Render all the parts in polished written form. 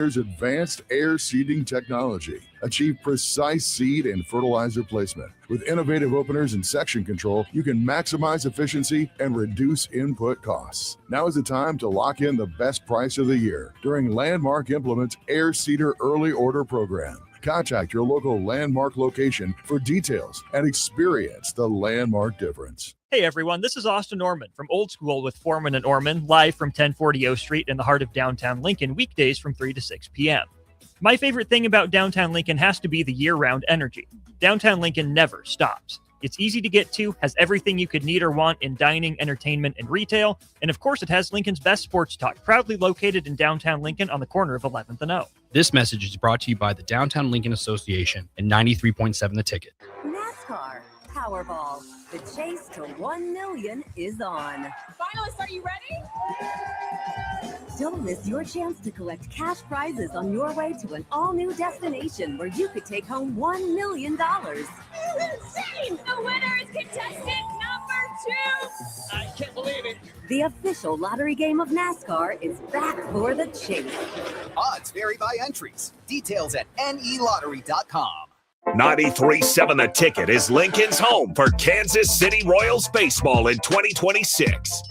advanced air seeding technology. Achieve precise seed and fertilizer placement. With innovative openers and section control, you can maximize efficiency and reduce input costs. Now is the time to lock in the best price of the year during Landmark Implement's Air Seeder Early Order Program. Contact your local Landmark location for details and experience the Landmark difference. Hey everyone, this is Austin Norman from Old School with Foreman and Orman, live from 1040 O Street in the heart of downtown Lincoln, weekdays from 3 to 6 p.m. My favorite thing about downtown Lincoln has to be the year-round energy. Downtown Lincoln never stops. It's easy to get to, has everything you could need or want in dining, entertainment, and retail, and of course it has Lincoln's best sports talk, proudly located in downtown Lincoln on the corner of 11th and O. This message is brought to you by the Downtown Lincoln Association and 93.7 The Ticket. NASCAR Powerball. The chase to 1 million is on. Finalists, are you ready? Don't miss your chance to collect cash prizes on your way to an all-new destination where you could take home $1 million. Insane! The winner is contestant number 2! I can't believe it. The official lottery game of NASCAR is back for the chase. Odds vary by entries. Details at nelottery.com. 93.7 The Ticket is Lincoln's home for Kansas City Royals baseball in 2026.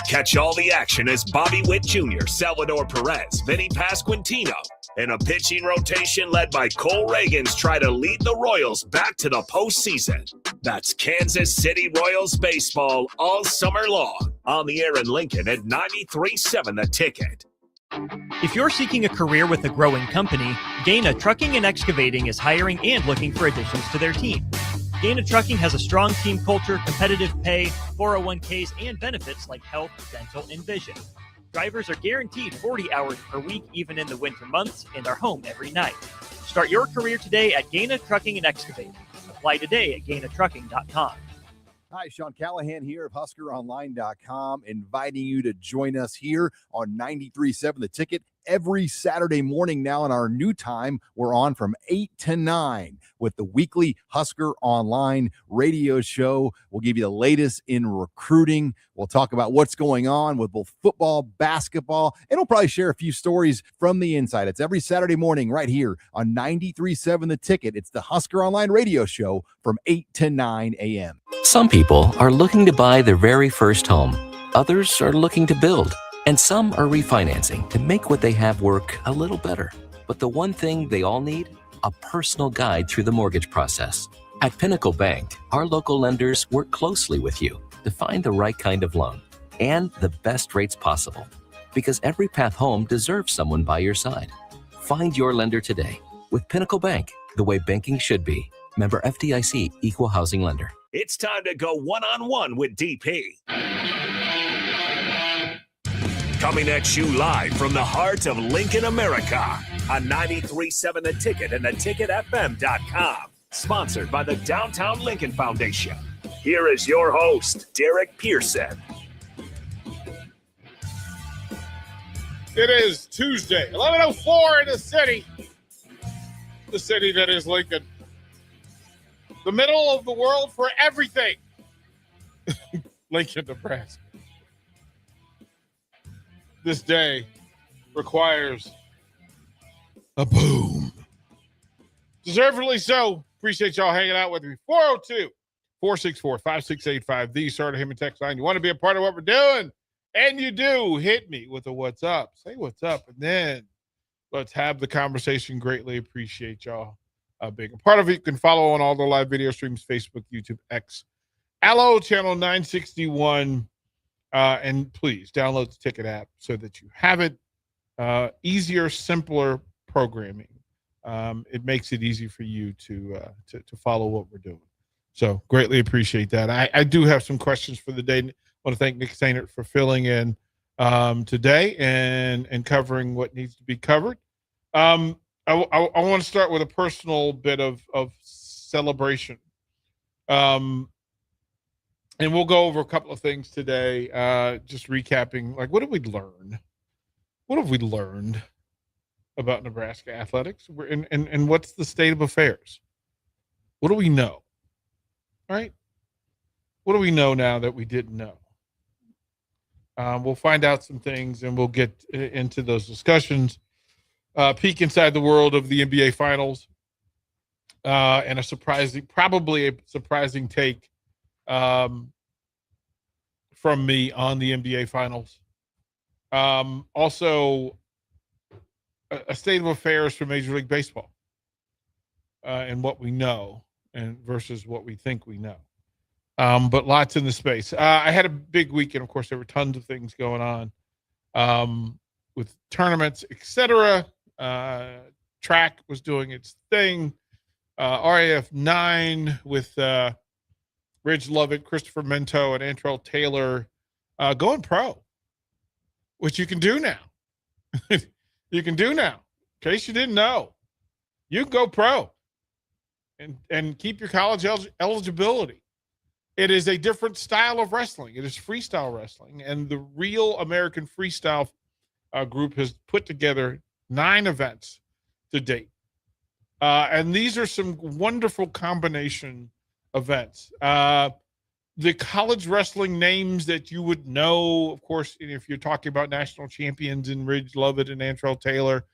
Catch all the action as Bobby Witt Jr., Salvador Perez, Vinny Pasquantino, and a pitching rotation led by Cole Reagans try to lead the Royals back to the postseason. That's Kansas City Royals baseball all summer long. On the air in Lincoln at 93.7 The Ticket. If you're seeking a career with a growing company, Gaina Trucking and Excavating is hiring and looking for additions to their team. Gaina Trucking has a strong team culture, competitive pay, 401ks, and benefits like health, dental, and vision. Drivers are guaranteed 40 hours per week, even in the winter months, and are home every night. Start your career today at Gaina Trucking and Excavating. Apply today at gainatrucking.com. Hi, Sean Callahan here of HuskerOnline.com, inviting you to join us here on 93.7 The Ticket every Saturday morning now in our new time. We're on from 8 to 9 with the weekly Husker Online radio show. We'll give you the latest in recruiting. We'll talk about what's going on with both football, basketball, and we'll probably share a few stories from the inside. It's every Saturday morning right here on 93.7 The Ticket. It's the Husker Online radio show from 8 to 9 a.m. Some people are looking to buy their very first home. Others are looking to build. And some are refinancing to make what they have work a little better. But the one thing they all need? A personal guide through the mortgage process. At Pinnacle Bank, our local lenders work closely with you to find the right kind of loan and the best rates possible. Because every path home deserves someone by your side. Find your lender today with Pinnacle Bank, the way banking should be. Member FDIC, Equal Housing Lender. It's time to go one-on-one with DP. Coming at you live from the heart of Lincoln, America on 93.7 The Ticket and theticketfm.com. Sponsored by the Downtown Lincoln Foundation. Here is your host, Derek Pearson. It is Tuesday, 11:04 in the city that is Lincoln. The middle of the world for everything. Lincoln, Nebraska. This day requires a boom. Deservedly so. Appreciate y'all hanging out with me. 402-464-5685, the Starter Heyman text line. You want to be a part of what we're doing? And you do. Hit me with a what's up. Say what's up, and then let's have the conversation. Greatly appreciate y'all being a part of it. You can follow on all the live video streams, Facebook, YouTube, X, Allo, channel 961. And please download the Ticket app so that you have it. Easier, simpler programming. It makes it easy for you to follow what we're doing. So greatly appreciate that. I do have some questions for the day. I want to thank Nick Sainert for filling in today and covering what needs to be covered. I want to start with a personal bit of celebration. And we'll go over a couple of things today, just recapping, like, what did we learn? What have we learned about Nebraska athletics? And what's the state of affairs? What do we know? Right? What do we know now that we didn't know? We'll find out some things, and we'll get into those discussions. peek inside the world of the NBA Finals, and probably a surprising take from me on the NBA Finals. Also, a state of affairs for Major League Baseball, and what we know and versus what we think we know. But lots in the space. I had a big weekend. Of course, there were tons of things going on with tournaments, etc. Track was doing its thing. RAF 9 with Ridge Lovett, Christopher Mento, and Antrell Taylor going pro, which you can do now. You can do now. In case you didn't know, you can go pro and keep your college eligibility. It is a different style of wrestling. It is freestyle wrestling, and the Real American Freestyle group has put together 9 events to date. And these are some wonderful combination events. The college wrestling names that you would know, of course, if you're talking about national champions in Ridge Lovett and Antrell Taylor,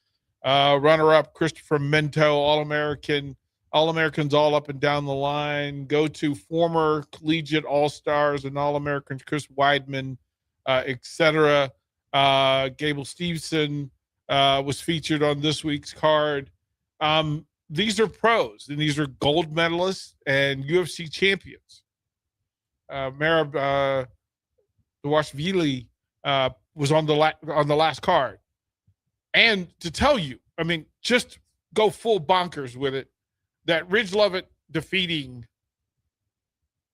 runner-up Christopher Mento, All-Americans all up and down the line. Go to former collegiate All-Stars and All-Americans Chris Weidman, etc. Gable Steveson was featured on this week's card. These are pros, and these are gold medalists and UFC champions. Merab Dwashvili was on the last card. And to tell you, I mean, just go full bonkers with it, that Ridge Lovett defeating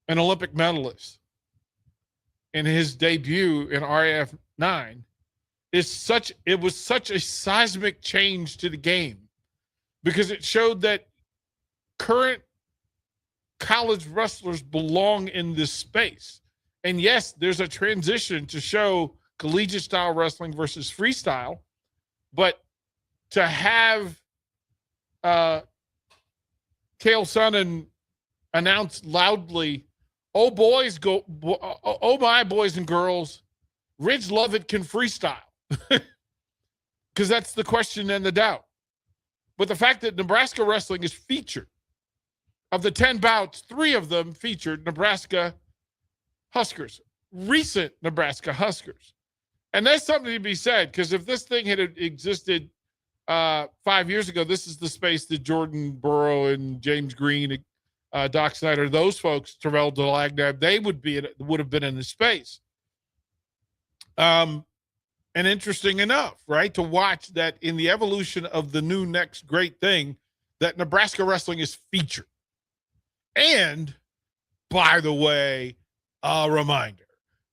an Olympic medalist in his debut in RAF 9 it was such a seismic change to the game, because it showed that current college wrestlers belong in this space. And yes, there's a transition to show collegiate style wrestling versus freestyle, but to have Cael Sonnen announce loudly, "Oh boys, oh my boys and girls, Ridge Lovett can freestyle," because that's the question and the doubt. But the fact that Nebraska wrestling is featured, of the 10 bouts, 3 of them featured Nebraska Huskers, recent Nebraska Huskers. And that's something to be said, because if this thing had existed 5 years ago, this is the space that Jordan Burrow and James Green, Doc Snyder, those folks, Terrell Delagnab, they would have been in the space. And interesting enough, right, to watch that in the evolution of the new next great thing, that Nebraska wrestling is featured. And, by the way, a reminder,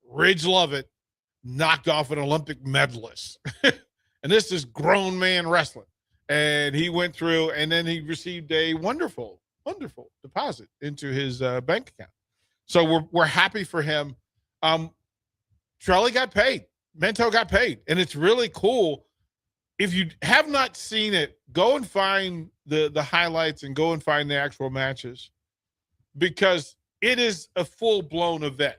Ridge Lovett knocked off an Olympic medalist. And this is grown man wrestling. And he went through, and then he received a wonderful, wonderful deposit into his bank account. So we're happy for him. Charlie got paid. Mento got paid. And it's really cool. If you have not seen it, go and find the highlights and go and find the actual matches, because it is a full-blown event.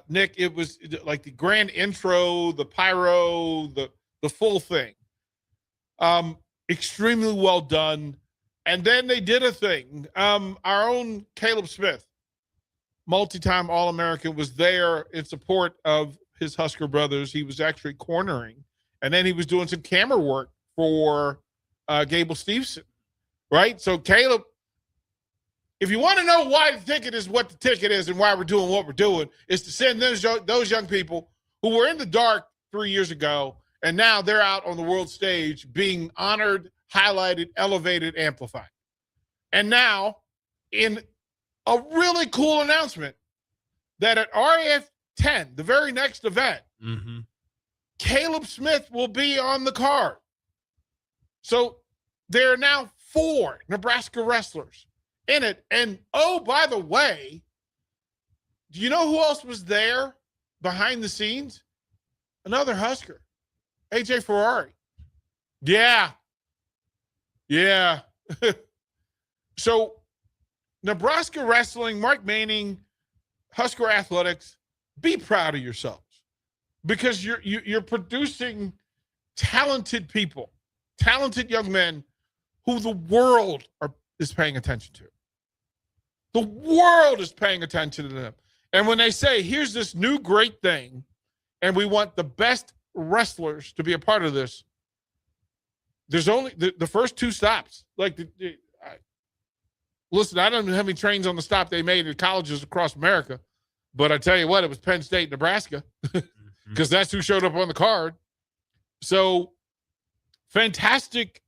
Nick, it was like the grand intro, the pyro, the full thing. Extremely well done. And then they did a thing. Our own Caleb Smith, multi-time All-American, was there in support of his Husker brothers. He was actually cornering, and then he was doing some camera work for Gable Steveson, right? So Caleb, if you want to know why the ticket is what the ticket is and why we're doing what we're doing, is to send those young people who were in the dark 3 years ago, and now they're out on the world stage being honored, highlighted, elevated, amplified. And now, in a really cool announcement, that at RAF 10, the very next event, Caleb Smith will be on the card. So there are now 4 Nebraska wrestlers in it. And, oh, by the way, do you know who else was there behind the scenes? Another Husker, AJ Ferrari. Yeah. So Nebraska wrestling, Mark Manning, Husker athletics, be proud of yourselves, because you're producing talented people, talented young men who the world is paying attention to. The world is paying attention to them. And when they say, here's this new great thing, and we want the best wrestlers to be a part of this, there's only the first two stops. Like, listen, I don't know how many trains on the stop they made at colleges across America, but I tell you what, it was Penn State, Nebraska, because that's who showed up on the card. So, fantastic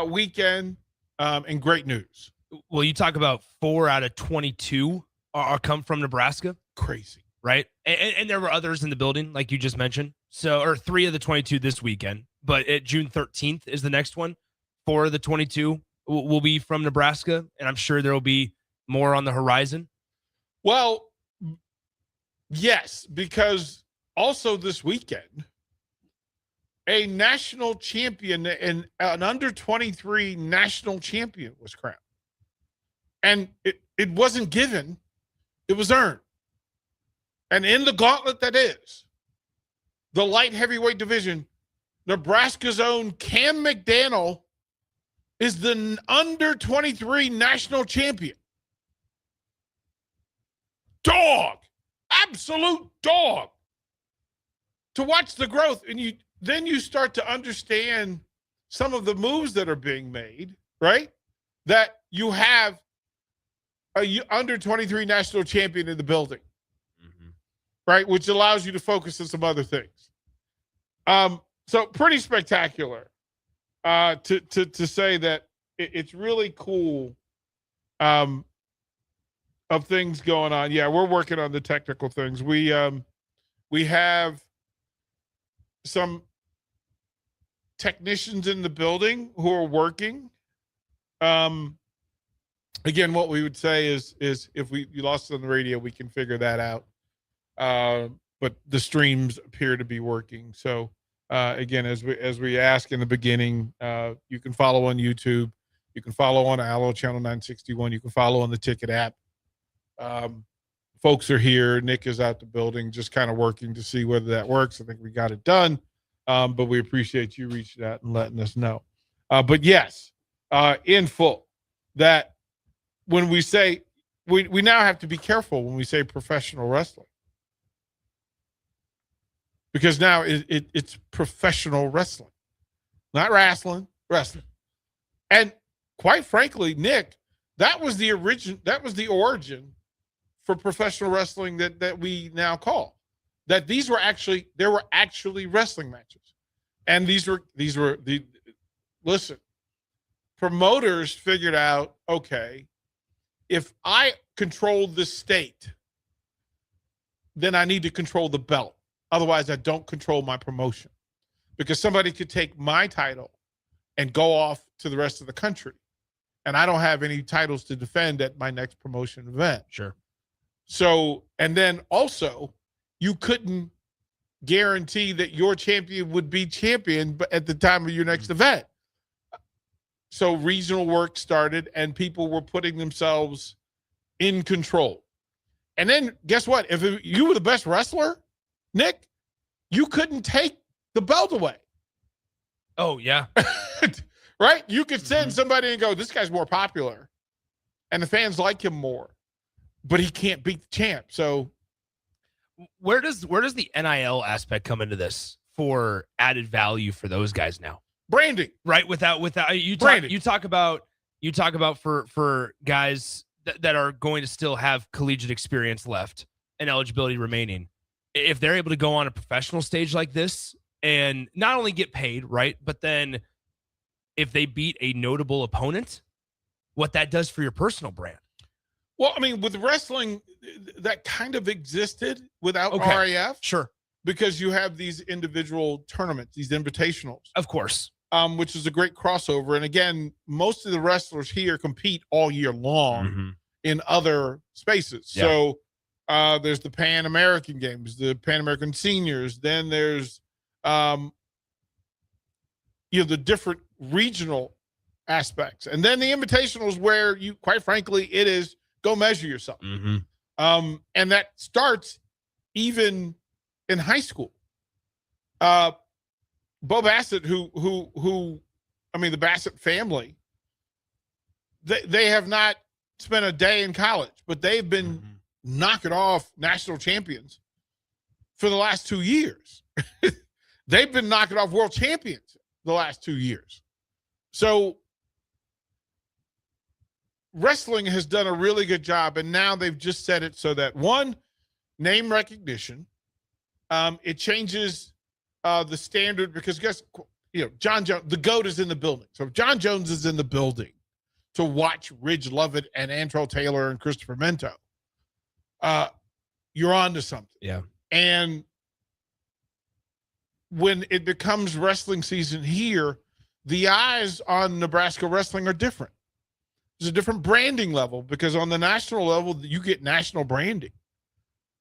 weekend and great news. Well, you talk about 4 out of 22 are come from Nebraska. Crazy, right? And there were others in the building, like you just mentioned. So, or 3 of the 22 this weekend. But June 13th is the next one. 4 of the 22 will be from Nebraska, and I'm sure there will be more on the horizon. Well, yes, because also this weekend, a national champion, an under 23 national champion was crowned. And it wasn't given, it was earned. And in the gauntlet that is the light heavyweight division, Nebraska's own Cam McDaniel is the under 23 national champion. Dog, absolute dog. To watch the growth, and then you start to understand some of the moves that are being made, right? That you have a under 23 national champion in the building, right? Which allows you to focus on some other things. So pretty spectacular to say that it's really cool of things going on. Yeah, we're working on the technical things. We have some technicians in the building who are working. Again, what we would say is if you lost it on the radio, we can figure that out. But the streams appear to be working. So again, as we ask in the beginning, you can follow on YouTube, you can follow on Allo Channel 961, you can follow on the Ticket app. Folks are here. Nick is out the building, just kind of working to see whether that works. I think we got it done. But we appreciate you reaching out and letting us know. But yes, in full, that when we say we now have to be careful when we say professional wrestling, because now it's professional wrestling, not wrestling. And quite frankly, Nick, that was the origin for professional wrestling that we now call. That there were actually wrestling matches. And these were listen, promoters figured out, okay, if I control the state, then I need to control the belt. Otherwise, I don't control my promotion, because somebody could take my title and go off to the rest of the country, and I don't have any titles to defend at my next promotion event. Sure. So, and then also, you couldn't guarantee that your champion would be champion at the time of your next event. So regional work started, and people were putting themselves in control. And then guess what? If you were the best wrestler, Nick, you couldn't take the belt away. Oh, yeah. Right? You could send somebody and go, this guy's more popular, and the fans like him more, but he can't beat the champ. So where does the NIL aspect come into this for added value for those guys now? Branding, right? Without you talk about for guys that are going to still have collegiate experience left and eligibility remaining. If they're able to go on a professional stage like this and not only get paid, right, but then if they beat a notable opponent, what that does for your personal brand. Well, I mean, with wrestling, that kind of existed without RAF. Sure. Because you have these individual tournaments, these invitationals. Of course. Which is a great crossover. And again, most of the wrestlers here compete all year long in other spaces. Yeah. So there's the Pan American Games, the Pan American Seniors. Then there's, the different regional aspects. And then the invitationals where you, quite frankly, it is go measure yourself. And that starts even in high school. Bo Bassett, the Bassett family, they have not spent a day in college, but they've been knocking off national champions for the last 2 years. They've been knocking off world champions the last 2 years. So wrestling has done a really good job, and now they've just set it so that, one, name recognition. It changes the standard because John Jones, the GOAT, is in the building. So if John Jones is in the building to watch Ridge Lovett and Antrell Taylor and Christopher Mento, you're on to something. Yeah. And when it becomes wrestling season here, the eyes on Nebraska wrestling are different. There's a different branding level because on the national level, you get national branding,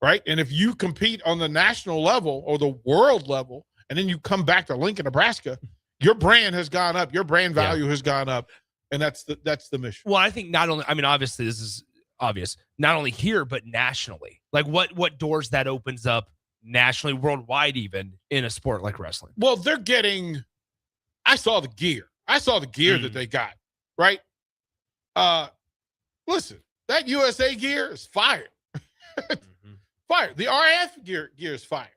right? And if you compete on the national level or the world level, and then you come back to Lincoln, Nebraska, your brand has gone up. Your brand value has gone up. And that's the mission. Well, I think obviously this is obvious, not only here, but nationally. Like what doors that opens up nationally, worldwide, even in a sport like wrestling. Well, I saw the gear. That they got, right? Listen, that USA gear is fire. Fire. The RF gear is fire.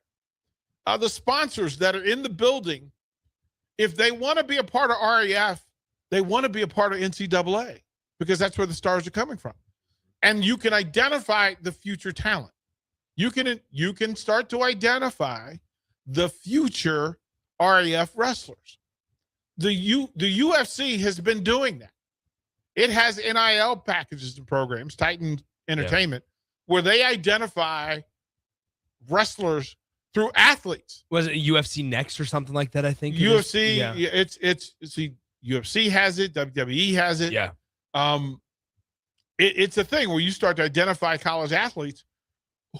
The sponsors that are in the building, if they want to be a part of REF, they want to be a part of NCAA because that's where the stars are coming from. And you can identify the future talent. You can start to identify the future REF wrestlers. The UFC has been doing that. It has NIL packages and programs, Titan Entertainment, where they identify wrestlers through athletes. Was it UFC Next or something like that? I think UFC. UFC has it. WWE has it. Yeah. It's a thing where you start to identify college athletes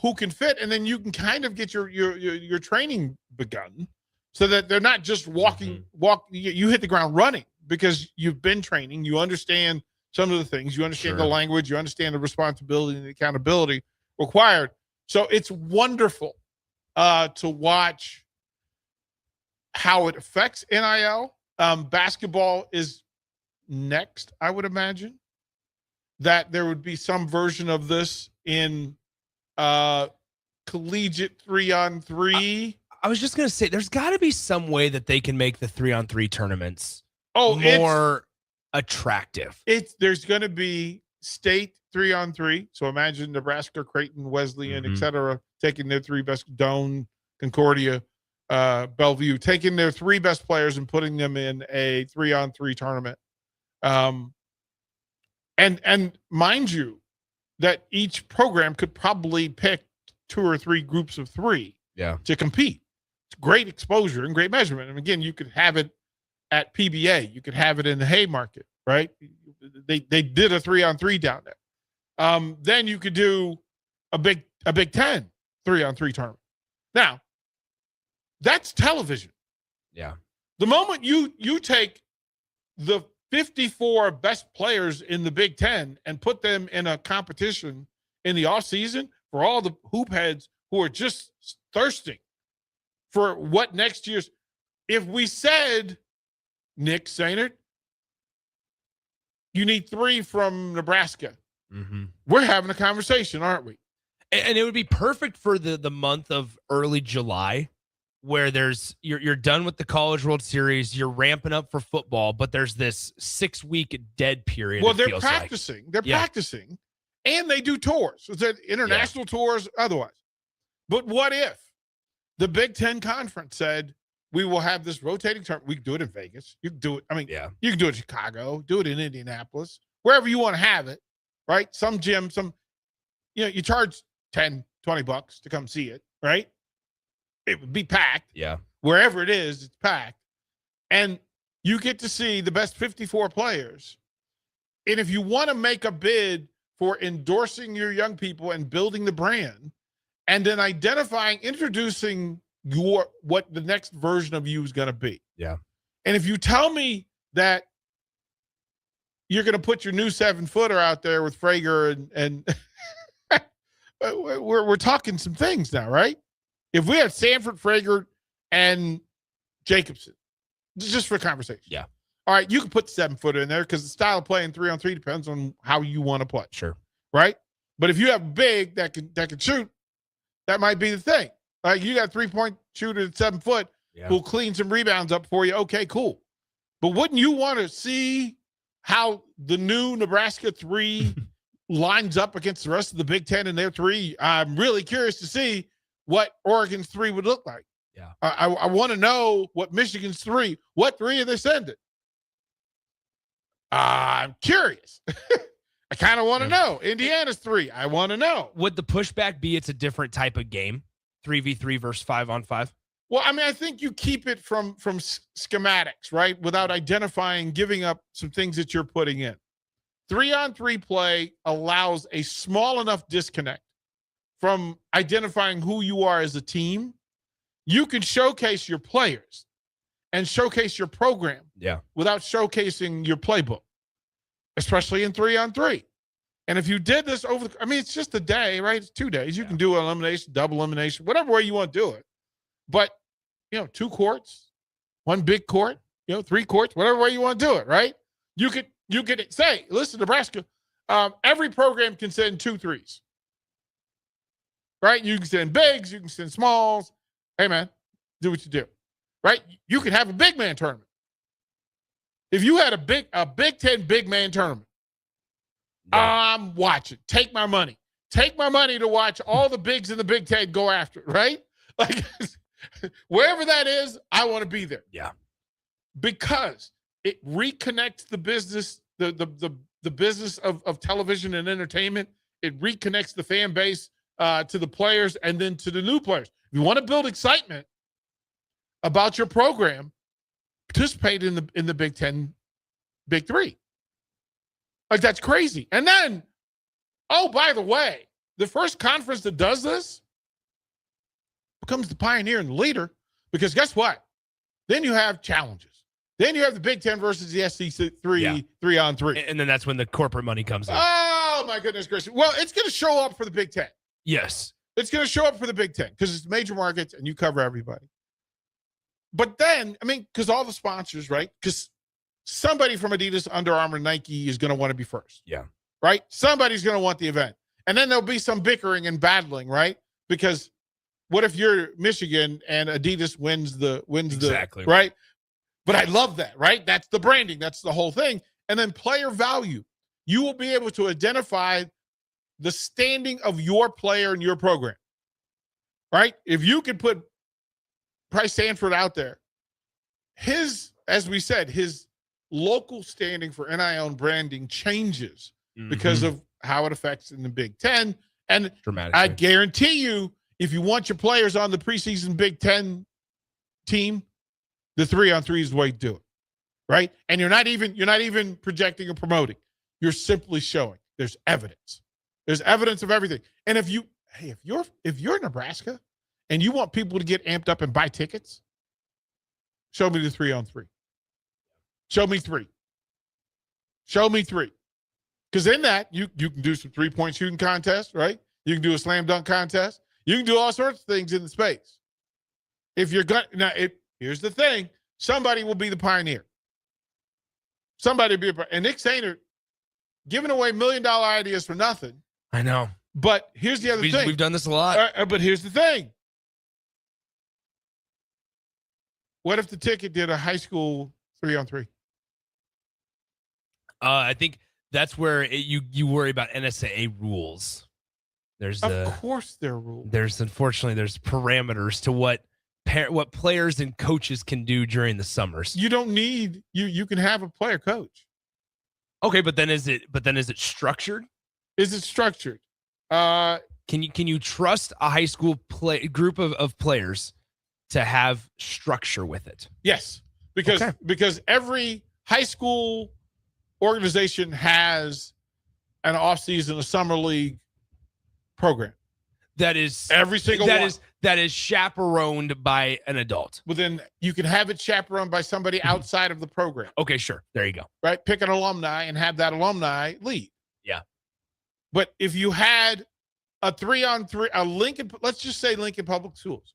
who can fit, and then you can kind of get your training begun so that they're not just you hit the ground running because you've been training, you understand some of the things, you understand the language, you understand the responsibility and the accountability required. So it's wonderful to watch how it affects NIL. Basketball is next, I would imagine, that there would be some version of this in collegiate 3-on-3. I was just going to say, there's got to be some way that they can make the 3-on-3 tournaments more attractive. There's going to be state 3-on-3. So imagine Nebraska, Creighton, Wesleyan, et cetera, taking their three best, Doane, Concordia, Bellevue, taking their three best players and putting them in a 3-on-3 tournament. And mind you, that each program could probably pick 2 or 3 groups of 3 to compete. It's great exposure and great measurement. And again, you could have it at PBA. You could have it in the Haymarket, right? They did a 3-on-3 down there. Then you could do a Big Ten 3-on-3 tournament. Now, that's television. Yeah. The moment you take the 54 best players in the Big Ten and put them in a competition in the offseason for all the hoop heads who are just thirsting for what next year's. If we said, Nick Sainert, you need 3 from Nebraska, we're having a conversation, aren't we? And it would be perfect for the month of early July, where you're done with the College World Series, you're ramping up for football, but there's this 6-week dead period. Well, they're practicing. They're practicing, and they do tours. So it's international tours, otherwise. But what if the Big Ten Conference said, we will have this rotating tournament? We can do it in Vegas. You can do it. You can do it in Chicago, do it in Indianapolis, wherever you want to have it, right? Some gym, you charge $10, $20 to come see it, right? It would be packed. Yeah. Wherever it is, it's packed. And you get to see the best 54 players. And if you want to make a bid for endorsing your young people and building the brand, and then introducing what the next version of you is going to be. Yeah. And if you tell me that you're going to put your new 7-footer out there with Frager and we're talking some things now, right? If we have Sanford, Frager, and Jacobson, just for conversation. Yeah. All right, you can put the 7-footer in there because the style of playing 3-on-3 depends on how you want to play. Sure. Right? But if you have big that can shoot, that might be the thing. Like you got a 3-point shooter at 7 foot who'll clean some rebounds up for you. Okay, cool. But wouldn't you want to see how the new Nebraska 3 lines up against the rest of the Big Ten and their 3? I'm really curious to see what Oregon's 3 would look like. Yeah. I want to know what Michigan's 3, what 3 are they sending? I'm curious. I kind of want to know. Indiana's 3. I want to know. Would the pushback be it's a different type of game? 3v3 versus 5-on-5? Well, I mean, I think you keep it from schematics, right? Without identifying, giving up some things that you're putting in. 3-on-3 play allows a small enough disconnect from identifying who you are as a team. You can showcase your players and showcase your program without showcasing your playbook, especially in 3-on-3. And if you did this it's just a day, right? It's 2 days. You can do elimination, double elimination, whatever way you want to do it. But, 2 courts, 1 big court, 3 courts, whatever way you want to do it, right? You could say, listen, Nebraska, every program can send 2 threes, right? You can send bigs, you can send smalls. Hey, man, do what you do, right? You could have a big man tournament. If you had a Big Ten big man tournament, I'm watching. Take my money. Take my money to watch all the bigs in the Big Ten go after it, right? Like, wherever that is, I want to be there. Yeah. Because it reconnects the business, the business of television and entertainment. It reconnects the fan base to the players and then to the new players. If you want to build excitement about your program, participate in the Big Ten, Big 3. Like, that's crazy. And then, by the way, the first conference that does this becomes the pioneer and the leader, because guess what? Then you have challenges. Then you have the Big Ten versus the SEC 3-on-3. And then that's when the corporate money comes in. Oh, my goodness gracious. Well, it's going to show up for the Big Ten. Yes. It's going to show up for the Big Ten because it's major markets and you cover everybody. But then, because all the sponsors, right? Because somebody from Adidas, Under Armour, Nike is going to want to be first. Yeah. Right? Somebody's going to want the event. And then there'll be some bickering and battling, right? Because what if you're Michigan and Adidas wins the right? But I love that, right? That's the branding. That's the whole thing. And then player value. You will be able to identify the standing of your player in your program, right? If you could put Price Sanford out there, as we said, his local standing for NIL and branding changes because of how it affects in the Big Ten. And I guarantee you, if you want your players on the preseason Big Ten team, the 3-on-3 is the way to do it, right? And you're not even projecting or promoting. You're simply showing. There's evidence. There's evidence of everything. And if you're Nebraska and you want people to get amped up and buy tickets, show me the 3-on-3. Show me 3. Show me 3. Because in that, you can do some 3-point shooting contests, right? You can do a slam dunk contest. You can do all sorts of things in the space. If you're going here's the thing: somebody will be the pioneer. Somebody will be, and Nick Sainer giving away $1 million ideas for nothing. I know. But here's the other thing: we've done this a lot. But here's the thing: what if the ticket did a high school 3-on-3? I think that's where you worry about NSAA rules. Of course there are rules. There's parameters to what players and coaches can do during the summers. You don't need you can have a player coach. Okay, but then is it structured? Is it structured? Can you trust a high school group of players to have structure with it? Yes, because every high school organization has an offseason, a summer league program. That is every single one. That is chaperoned by an adult. Well, then you can have it chaperoned by somebody outside of the program. Okay, sure. There you go. Right? Pick an alumni and have that alumni lead. Yeah. But if you had a 3-on-3, let's just say Lincoln Public Schools.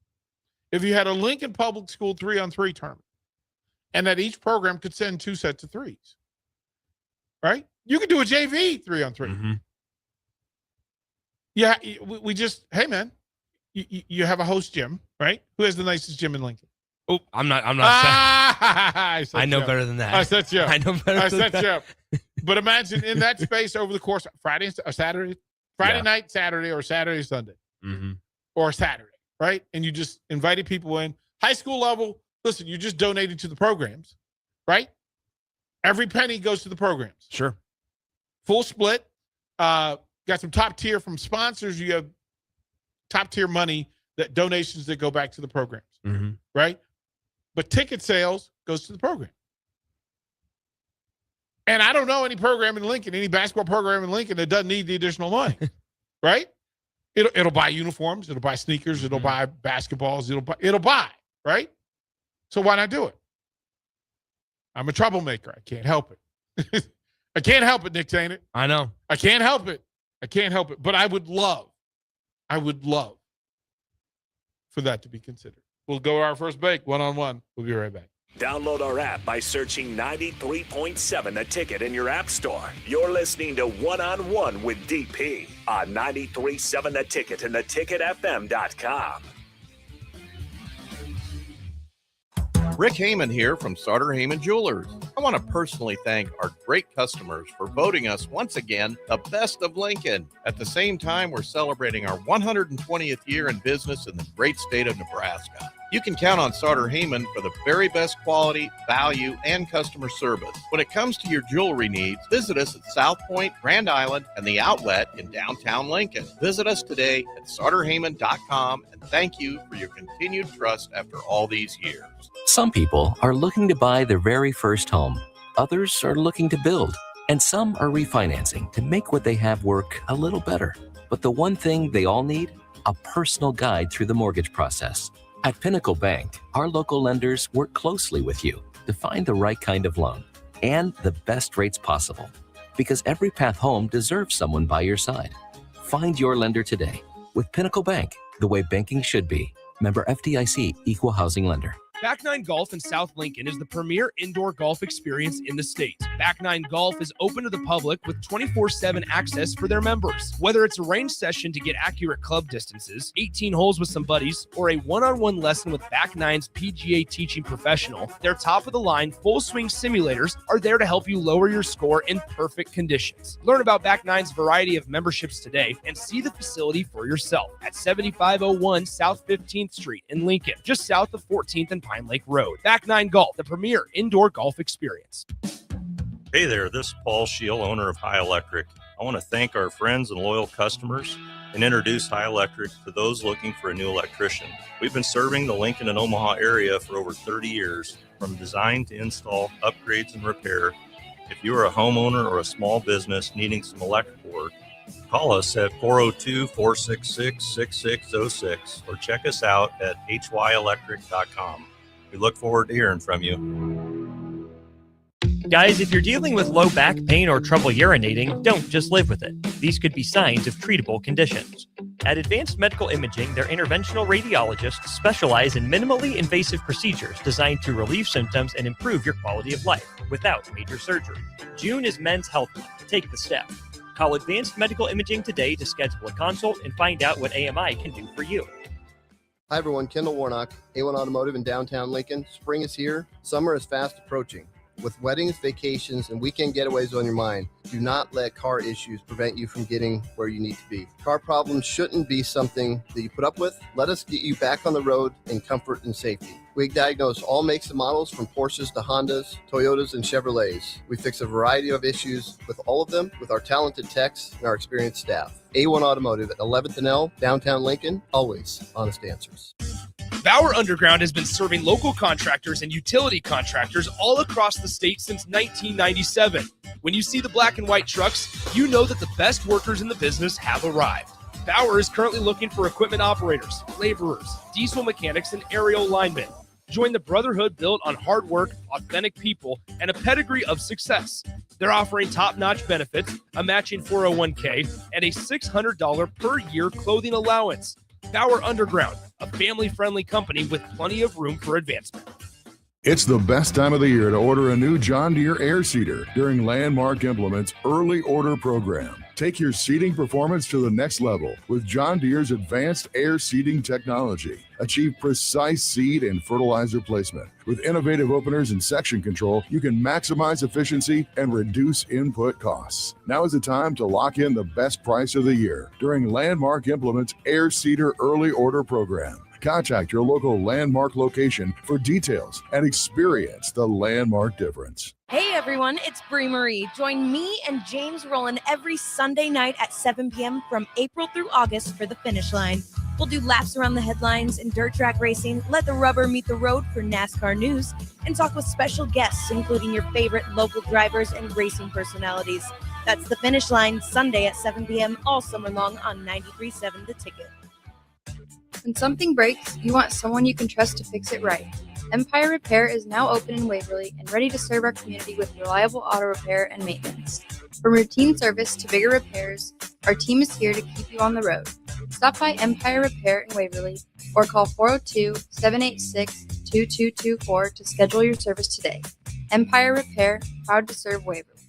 if you had a Lincoln Public School 3-on-3 tournament and that each program could send 2 sets of threes, right? You could do a JV 3-on-3. Mm-hmm. Yeah, we just, hey, man, you have a host gym, right? Who has the nicest gym in Lincoln? Oh, I'm not. I know better than that. I set you up. I know better than that. You up. But imagine in that space over the course of Friday night, Saturday, or Saturday, Sunday, or Saturday, right? And you just invited people in. High school level, listen, you just donated to the programs, right? Every penny goes to the programs. Sure. Full split. Got some top tier from sponsors. You have top tier money, that donations that go back to the programs, right? But ticket sales goes to the program. And I don't know any program in Lincoln, any basketball program in Lincoln that doesn't need the additional money, right? It'll buy uniforms, it'll buy sneakers, it'll buy basketballs, it'll buy, right? So why not do it? I'm a troublemaker. I can't help it. I can't help it, Nick Tainted. I know. I can't help it. But I would love for that to be considered. We'll go to our first break, one-on-one. We'll be right back. Download our app by searching 93.7 The Ticket in your app store. You're listening to One-on-One with DP on 93.7 The Ticket and theticketfm.com. Rick Heyman here from Sauter Heyman Jewelers. I want to personally thank our great customers for voting us once again the best of Lincoln. At the same time, we're celebrating our 120th year in business in the great state of Nebraska. You can count on Sauter Heyman for the very best quality, value, and customer service. When it comes to your jewelry needs, visit us at South Point, Grand Island, and the Outlet in downtown Lincoln. Visit us today at SauterHeyman.com, and thank you for your continued trust after all these years. Some people are looking to buy their very first home. Others are looking to build. And some are refinancing to make what they have work a little better. But the one thing they all need? A personal guide through the mortgage process. At Pinnacle Bank, our local lenders work closely with you to find the right kind of loan and the best rates possible. Because every path home deserves someone by your side. Find your lender today with Pinnacle Bank, the way banking should be. Member FDIC, Equal Housing Lender. Back Nine Golf in South Lincoln is the premier indoor golf experience in the state. Back Nine Golf is open to the public with 24/7 access for their members. Whether it's a range session to get accurate club distances, 18 holes with some buddies, or a one-on-one lesson with Back Nine's PGA teaching professional, their top-of-the-line full-swing simulators are there to help you lower your score in perfect conditions. Learn about Back Nine's variety of memberships today and see the facility for yourself at 7501 South 15th Street in Lincoln, just south of 14th and Pine Lake Road. Back Nine Golf, the premier indoor golf experience. Hey there, this is Paul Scheel, owner of High Electric. I want to thank our friends and loyal customers and introduce High Electric to those looking for a new electrician. We've been serving the Lincoln and Omaha area for over 30 years, from design to install, upgrades, and repair. If you are a homeowner or a small business needing some electrical work, call us at 402-466-6606 or check us out at hyelectric.com. We look forward to hearing from you. Guys, if you're dealing with low back pain or trouble urinating, don't just live with it. These could be signs of treatable conditions. At Advanced Medical Imaging, their interventional radiologists specialize in minimally invasive procedures designed to relieve symptoms and improve your quality of life without major surgery. June is Men's Health Month. Take the step. Call Advanced Medical Imaging today to schedule a consult and find out what AMI can do for you. Hi everyone, Kendall Warnock, A1 Automotive in downtown Lincoln. Spring is here. Summer is fast approaching. With weddings, vacations, and weekend getaways on your mind, do not let car issues prevent you from getting where you need to be. Car problems shouldn't be something that you put up with. Let us get you back on the road in comfort and safety. We diagnose all makes and models from Porsches to Hondas, Toyotas, and Chevrolets. We fix a variety of issues with all of them with our talented techs and our experienced staff. A1 Automotive at 11th and L, downtown Lincoln, always honest answers. Bauer Underground has been serving local contractors and utility contractors all across the state since 1997. When you see the black and white trucks, you know that the best workers in the business have arrived. Bauer is currently looking for equipment operators, laborers, diesel mechanics, and aerial linemen. Join the brotherhood built on hard work, authentic people, and a pedigree of success. They're offering top-notch benefits, a matching 401k, and a $600 per year clothing allowance. Bauer Underground, a family-friendly company with plenty of room for advancement. It's the best time of the year to order a new John Deere air seeder during Landmark Implement's early order program. Take your seeding performance to the next level with John Deere's advanced air seeding technology. Achieve precise seed and fertilizer placement. With innovative openers and section control, you can maximize efficiency and reduce input costs. Now is the time to lock in the best price of the year during Landmark Implement's air seeder early order program. Contact your local Landmark location for details and experience the Landmark difference. Hey everyone, it's Brie Marie. Join me and James Rowland every Sunday night at 7 p.m. from April through August for the finish line. We'll do laps around the headlines in dirt track racing, let the rubber meet the road for NASCAR news, and talk with special guests, including your favorite local drivers and racing personalities. That's the finish line, Sunday at 7 p.m. all summer long on 93.7 The Ticket. When something breaks, you want someone you can trust to fix it right. Empire Repair is now open in Waverly and ready to serve our community with reliable auto repair and maintenance. From routine service to bigger repairs, our team is here to keep you on the road. Stop by Empire Repair in Waverly or call 402-786-2224 to schedule your service today. Empire Repair, proud to serve Waverly.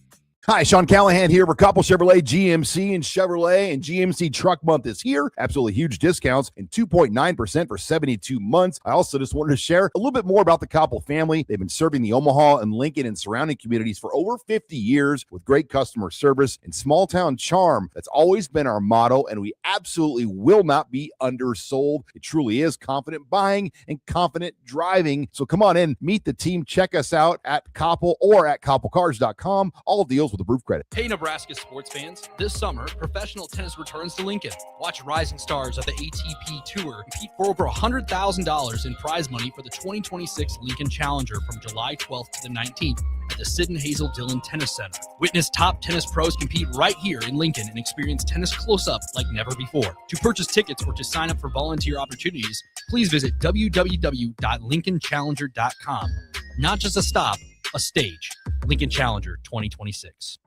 Hi, Sean Callahan here for Koppel Chevrolet, GMC, and Chevrolet. And GMC Truck Month is here. Absolutely huge discounts and 2.9% for 72 months. I also just wanted to share a little bit more about the Koppel family. They've been serving the Omaha and Lincoln and surrounding communities for over 50 years with great customer service and small town charm. That's always been our motto, and we absolutely will not be undersold. It truly is confident buying and confident driving. So come on in, meet the team, check us out at Koppel or at KoppelCars.com. All deals with approved credit. Hey, Nebraska sports fans. This summer, professional tennis returns to Lincoln. Watch rising stars of the ATP Tour compete for over $100,000 in prize money for the 2026 Lincoln Challenger from July 12th to the 19th at the Sid and Hazel Dillon Tennis Center. Witness top tennis pros compete right here in Lincoln and experience tennis close up like never before. To purchase tickets or to sign up for volunteer opportunities, please visit www.lincolnchallenger.com. Not just a stop, a stage. Lincoln Challenger 2026.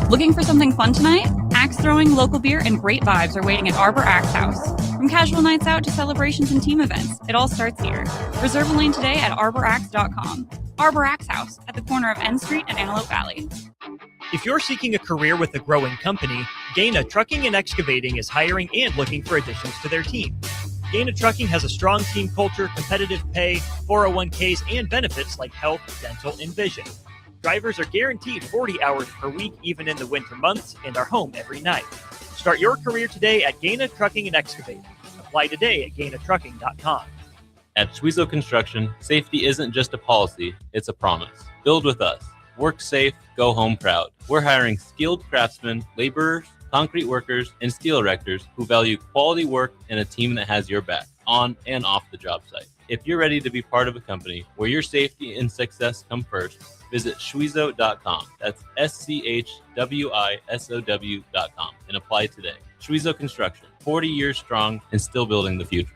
Looking for something fun tonight? Axe throwing, local beer, and great vibes are waiting at Arbor Axe House. From casual nights out to celebrations and team events, it all starts here. Reserve a lane today at arbораxe.com. Arbor Axe House at the corner of N Street and Antelope Valley. If you're seeking a career with a growing company, Gaina Trucking and Excavating is hiring and looking for additions to their team. Gaina Trucking has a strong team culture, competitive pay, 401ks, and benefits like health, dental, and vision. Drivers are guaranteed 40 hours per week, even in the winter months, and are home every night. Start your career today at Gaina Trucking and Excavating. Apply today at GainaTrucking.com. At Schwezo Construction, safety isn't just a policy, it's a promise. Build with us. Work safe, go home proud. We're hiring skilled craftsmen, laborers, concrete workers, and steel erectors who value quality work and a team that has your back, on and off the job site. If you're ready to be part of a company where your safety and success come first, visit Schwezo.com. That's SCHWISOW.com and apply today. Schwezo Construction, 40 years strong and still building the future.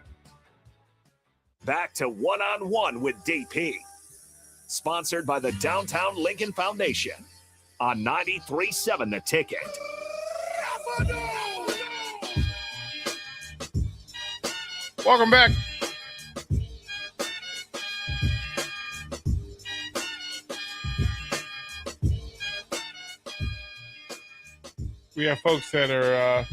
Back to One-on-One with DP. Sponsored by the Downtown Lincoln Foundation on 93.7 The Ticket. Welcome back. We have folks that are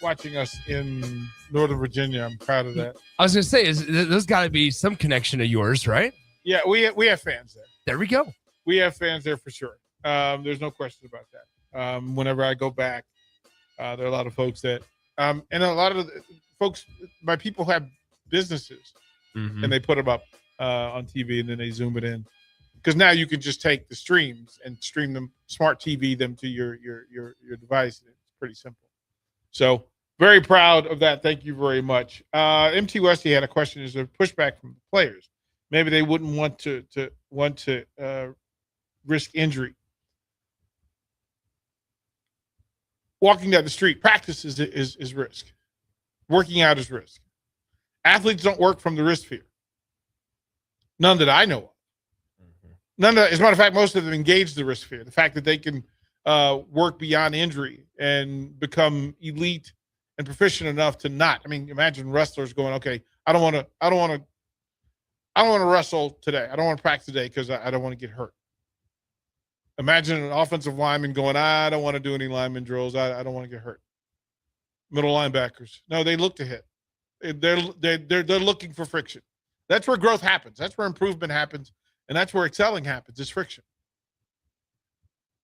watching us in Northern Virginia. I'm proud of that. I was going to say, there's got to be some connection to yours, right? Yeah, we have fans there. There we go. We have fans there for sure. There's no question about that. Whenever I go back, there are a lot of folks that, and a lot of the folks, my people have businesses, and they put them up on TV, and then they zoom it in. Because now you can just take the streams and stream them, smart TV them to your device. It's pretty simple. So very proud of that. Thank you very much. MT Westy had a question: is there pushback from the players? Maybe they wouldn't want to risk injury. Walking down the street, practice is risk. Working out is risk. Athletes don't work from the risk sphere. None that I know of. As a matter of fact, most of them engage the risk sphere. The fact that they can work beyond injury and become elite and proficient enough to not. I mean, imagine wrestlers going, okay, I don't want to wrestle today. I don't want to practice today because I don't want to get hurt. Imagine an offensive lineman going, I don't want to do any lineman drills. I don't want to get hurt. Middle linebackers. No, they look to hit. They're looking for friction. That's where growth happens. That's where improvement happens. And that's where excelling happens, is friction.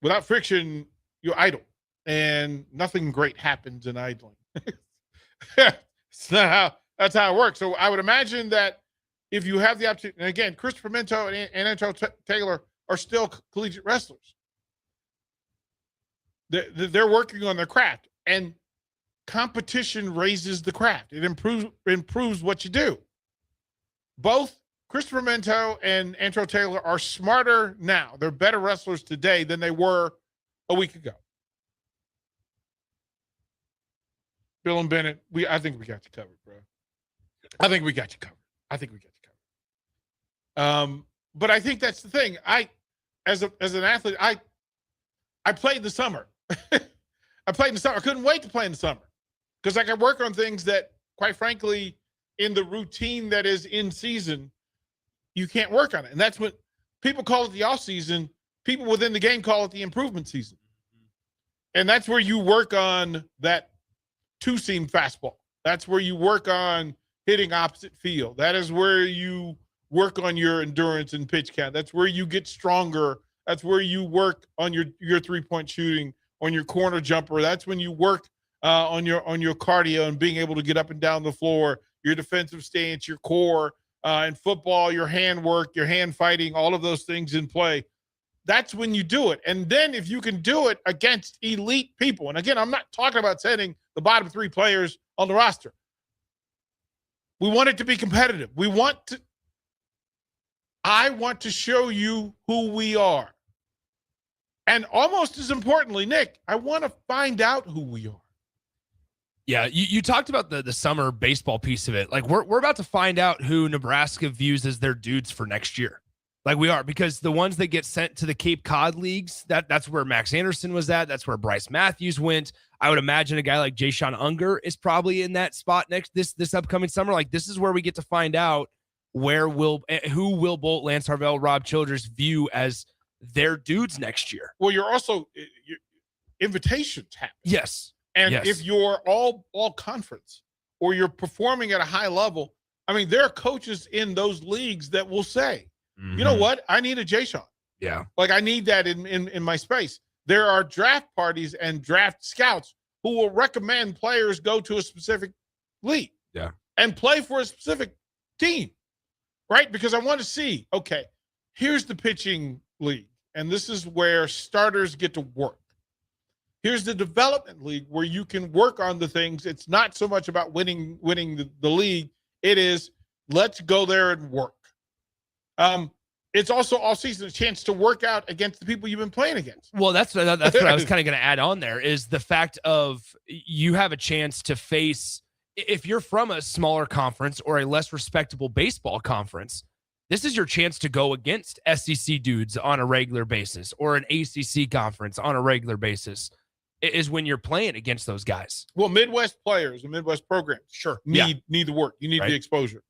Without friction, you're idle. And nothing great happens in idling. That's how it works. So I would imagine that if you have the opportunity, and again, Christopher Minto and Anto Taylor are still collegiate wrestlers. They're working on their craft, and competition raises the craft. It improves what you do. Both Christopher Minto and Anto Taylor are smarter now. They're better wrestlers today than they were a week ago. Bill and Bennett, I think we got you covered, bro. I think we got you covered. But I think that's the thing. As an athlete, I played in the summer. I couldn't wait to play in the summer because I could work on things that, quite frankly, in the routine that is in season, you can't work on it. And that's what people call it the off season. People within the game call it the improvement season. And that's where you work on that two-seam fastball. That's where you work on hitting opposite field. That is where you work on your endurance and pitch count. That's where you get stronger. That's where you work on your three-point shooting, on your corner jumper. That's when you work on your cardio and being able to get up and down the floor, your defensive stance, your core, in football, your hand work, your hand fighting, all of those things in play. That's when you do it. And then if you can do it against elite people, and again, I'm not talking about setting the bottom three players on the roster. We want it to be competitive. I want to show you who we are. And almost as importantly, Nick, I want to find out who we are. Yeah, you talked about the summer baseball piece of it. Like we're about to find out who Nebraska views as their dudes for next year. Like we are, because the ones that get sent to the Cape Cod leagues, that's where Max Anderson was at. That's where Bryce Matthews went. I would imagine a guy like Jayshon Unger is probably in that spot this upcoming summer. Like this is where we get to find out who Will Bolt, Lance Harvell, Rob Childress view as their dudes next year. Well, you're also invitations happen. Yes. And if you're all conference or you're performing at a high level, I mean, there are coaches in those leagues that will say, you know what? I need a Jayshon. Yeah. Like I need that in my space. There are draft parties and draft scouts who will recommend players go to a specific league. Yeah. And play for a specific team. Right? Because I want to see, okay, here's the pitching league. And this is where starters get to work. Here's the development league where you can work on the things. It's not so much about winning the league. It is, let's go there and work. It's also all season a chance to work out against the people you've been playing against. Well, that's what I was kind of going to add on there is the fact of you have a chance to face, if you're from a smaller conference or a less respectable baseball conference, this is your chance to go against SEC dudes on a regular basis or an ACC conference on a regular basis is when you're playing against those guys. Well, Midwest players and Midwest programs, sure, need the work. You need the exposure.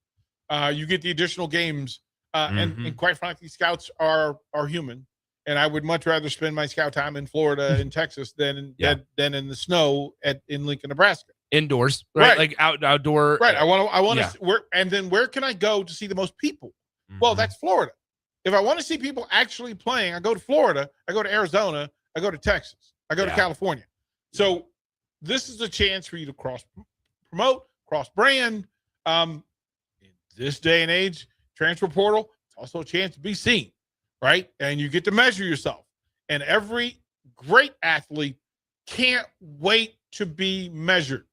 You get the additional games. And quite frankly, scouts are human. And I would much rather spend my scout time in Florida and Texas than in the snow in Lincoln, Nebraska. Indoors, right? Like outdoor. Right. I want to and then where can I go to see the most people? Well, that's Florida. If I want to see people actually playing, I go to Florida, I go to Arizona, I go to Texas, I go to California. So this is a chance for you to cross promote, cross brand. In this day and age, transfer portal, it's also a chance to be seen, right? And you get to measure yourself. And every great athlete can't wait to be measured.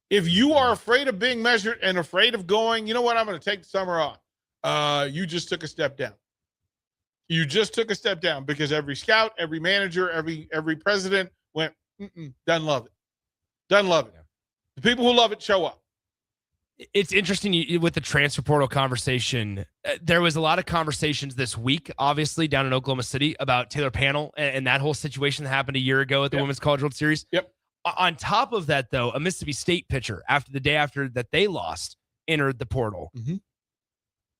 If you are afraid of being measured and afraid of going, you know what, I'm going to take the summer off. You just took a step down. You just took a step down because every scout, every manager, every president went, doesn't love it. Doesn't love it. The people who love it show up. It's interesting with the transfer portal conversation. There was a lot of conversations this week, obviously, down in Oklahoma City about Taylor Panel and that whole situation that happened a year ago at the Women's College World Series. Yep. On top of that, though, a Mississippi State pitcher after the day after that they lost entered the portal. Mm-hmm.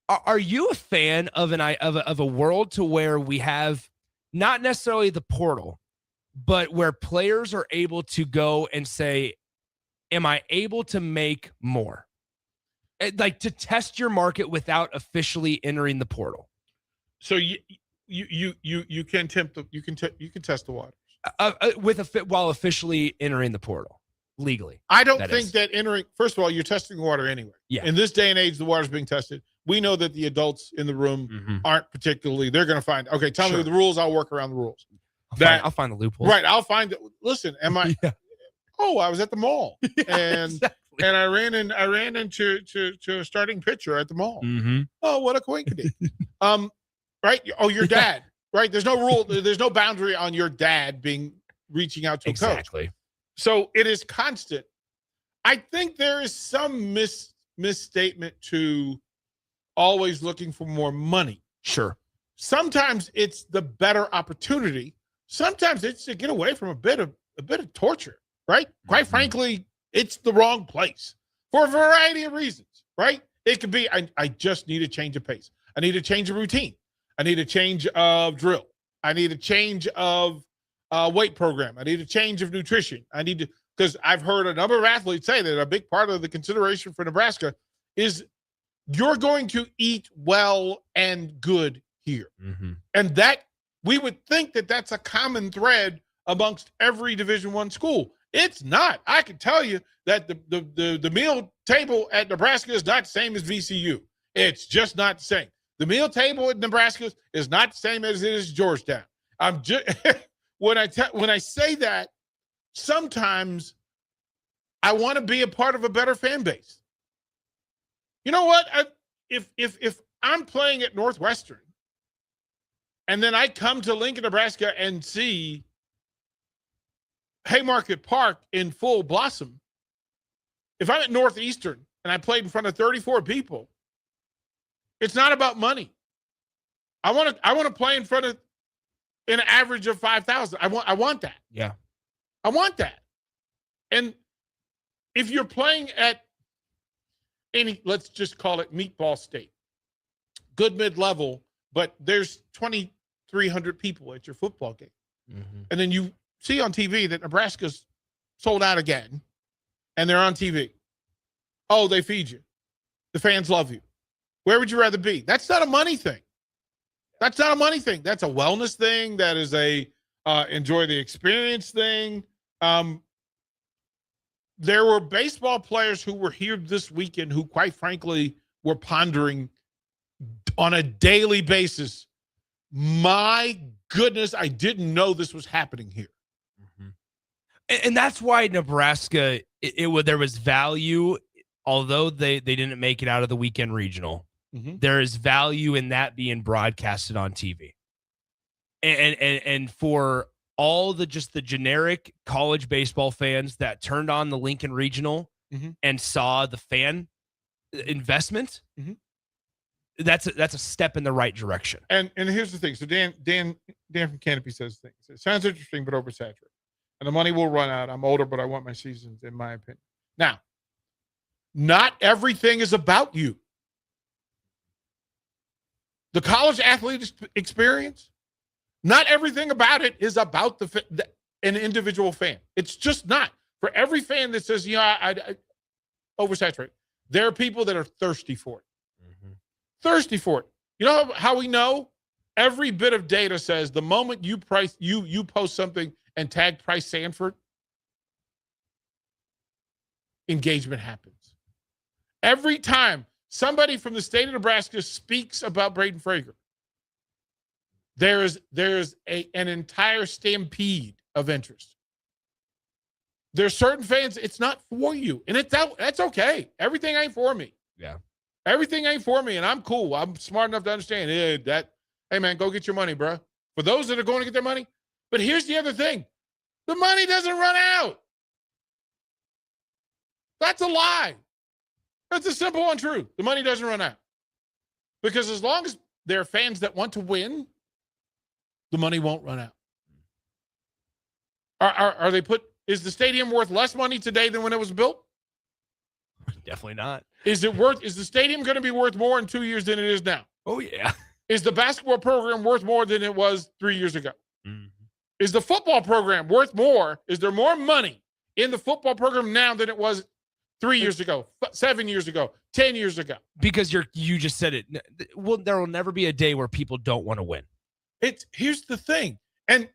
Are you a fan of a world to where we have not necessarily the portal, but where players are able to go and say, am I able to make more? Like to test your market without officially entering the portal. So you can test the waters while officially entering the portal legally. I don't think that entering. First of all, you're testing the water anyway. Yeah. In this day and age, the water's being tested. We know that the adults in the room aren't particularly. They're going to find. Okay, tell me the rules. I'll work around the rules. I'll find the loophole. Right. I'll find it. Listen, am I? Yeah. Oh, I was at the mall and I ran into a starting pitcher at the mall. Mm-hmm. Oh, what a coincidence. Right. Oh, your dad. Right. There's no rule. There's no boundary on your dad reaching out to a coach. Exactly. So it is constant. I think there is some misstatement to always looking for more money. Sure. Sometimes it's the better opportunity. Sometimes it's to get away from a bit of torture, right? Quite frankly, it's the wrong place for a variety of reasons, right? It could be, I just need a change of pace. I need a change of routine. I need a change of drill. I need a change of weight program. I need a change of nutrition. Because I've heard a number of athletes say that a big part of the consideration for Nebraska is you're going to eat well and good here. Mm-hmm. And that we would think that that's a common thread amongst every Division I school. It's not. I can tell you that the meal table at Nebraska is not the same as VCU. It's just not the same. The meal table at Nebraska is not the same as it is Georgetown. I'm just when I say that, sometimes I want to be a part of a better fan base. You know what? If I'm playing at Northwestern and then I come to Lincoln, Nebraska and see Haymarket Park in full blossom, if I'm at Northeastern and I played in front of 34 people, it's not about money. I want to play in front of an average of 5,000. I want that. Yeah. I want that. And if you're playing at let's just call it Meatball State, good mid-level, but there's 2,300 people at your football game. Mm-hmm. And then you see on TV that Nebraska's sold out again, and they're on TV. Oh, they feed you. The fans love you. Where would you rather be? That's not a money thing. That's not a money thing. That's a wellness thing. That is a enjoy the experience thing. There were baseball players who were here this weekend who, quite frankly, were pondering on a daily basis, my goodness, I didn't know this was happening here. Mm-hmm. And that's why Nebraska, there was value, although they didn't make it out of the weekend regional. Mm-hmm. There is value in that being broadcasted on TV. And for all the generic college baseball fans that turned on the Lincoln Regional and saw the fan investment, that's a step in the right direction. And here's the thing. So Dan from Canopy says things. It sounds interesting, but oversaturated. And the money will run out. I'm older, but I want my seasons, in my opinion. Now, not everything is about you. The college athlete experience, not everything about it is about an individual fan. It's just not. For every fan that says, I oversaturate, there are people that are thirsty for it. Mm-hmm. Thirsty for it. You know how we know? Every bit of data says the moment you post something and tag Price Sanford, engagement happens. Every time somebody from the state of Nebraska speaks about Braden Frager, there's an entire stampede of interest. There's certain fans, it's not for you. And that's okay. Everything ain't for me. Yeah. Everything ain't for me, and I'm cool. I'm smart enough to understand hey, man, go get your money, bro. For those that are going to get their money. But here's the other thing. The money doesn't run out. That's a lie. That's a simple untruth. The money doesn't run out. Because as long as there are fans that want to win, the money won't run out. Are they put Is the stadium worth less money today than when it was built? Definitely not. Is the stadium going to be worth more in 2 years than it is now? Oh, yeah. Is the basketball program worth more than it was 3 years ago? Mm-hmm. Is the football program worth more? Is there more money in the football program now than it was 3 years ago, 7 years ago, 10 years ago? Because you just said it. Well, there will never be a day where people don't want to win. Here's the thing. And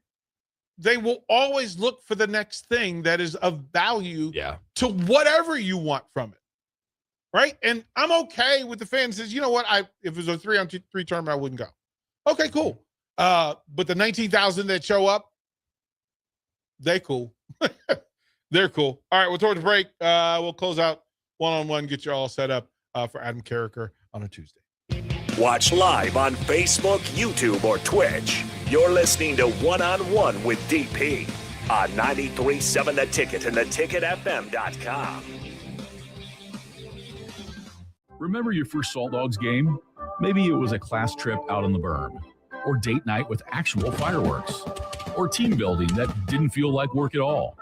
they will always look for the next thing that is of value to whatever you want from it. Right? And I'm okay with the fans says, you know what? If it was a 3-on-3 tournament, I wouldn't go. Okay, cool. But the 19,000 that show up, they cool. They're cool. All right, we'll toward the break. We'll close out one-on-one, get you all set up for Adam Carricker on a Tuesday. Watch live on Facebook, YouTube, or Twitch. You're listening to One-on-One with DP on 93.7 The Ticket and theticketfm.com. Remember your first Salt Dogs game? Maybe it was a class trip out on the berm, or date night with actual fireworks, or team building that didn't feel like work at all.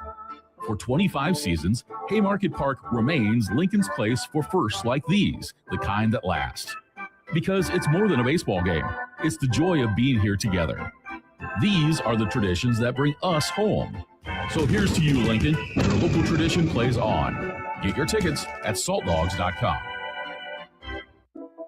For 25 seasons, Haymarket Park remains Lincoln's place for firsts like these, the kind that last. Because it's more than a baseball game. It's the joy of being here together. These are the traditions that bring us home. So here's to you, Lincoln. Your local tradition plays on. Get your tickets at saltdogs.com.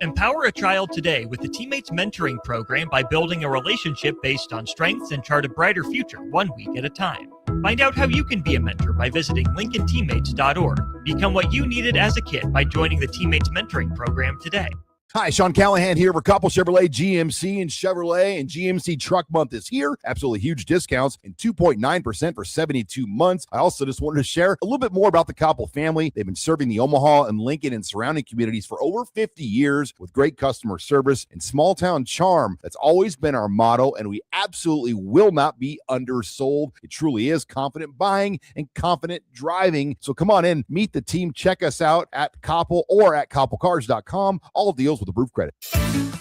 Empower a child today with the Teammates Mentoring Program by building a relationship based on strengths and chart a brighter future 1 week at a time. Find out how you can be a mentor by visiting LincolnTeammates.org. Become what you needed as a kid by joining the Teammates Mentoring Program today. Hi, Sean Callahan here for Koppel Chevrolet GMC and Chevrolet, and GMC Truck Month is here. Absolutely huge discounts and 2.9% for 72 months. I also just wanted to share a little bit more about the Koppel family. They've been serving the Omaha and Lincoln and surrounding communities for over 50 years with great customer service and small town charm. That's always been our motto, and we absolutely will not be undersold. It truly is confident buying and confident driving. So come on in, meet the team, check us out at Koppel or at koppelcars.com. All deals with approved credit.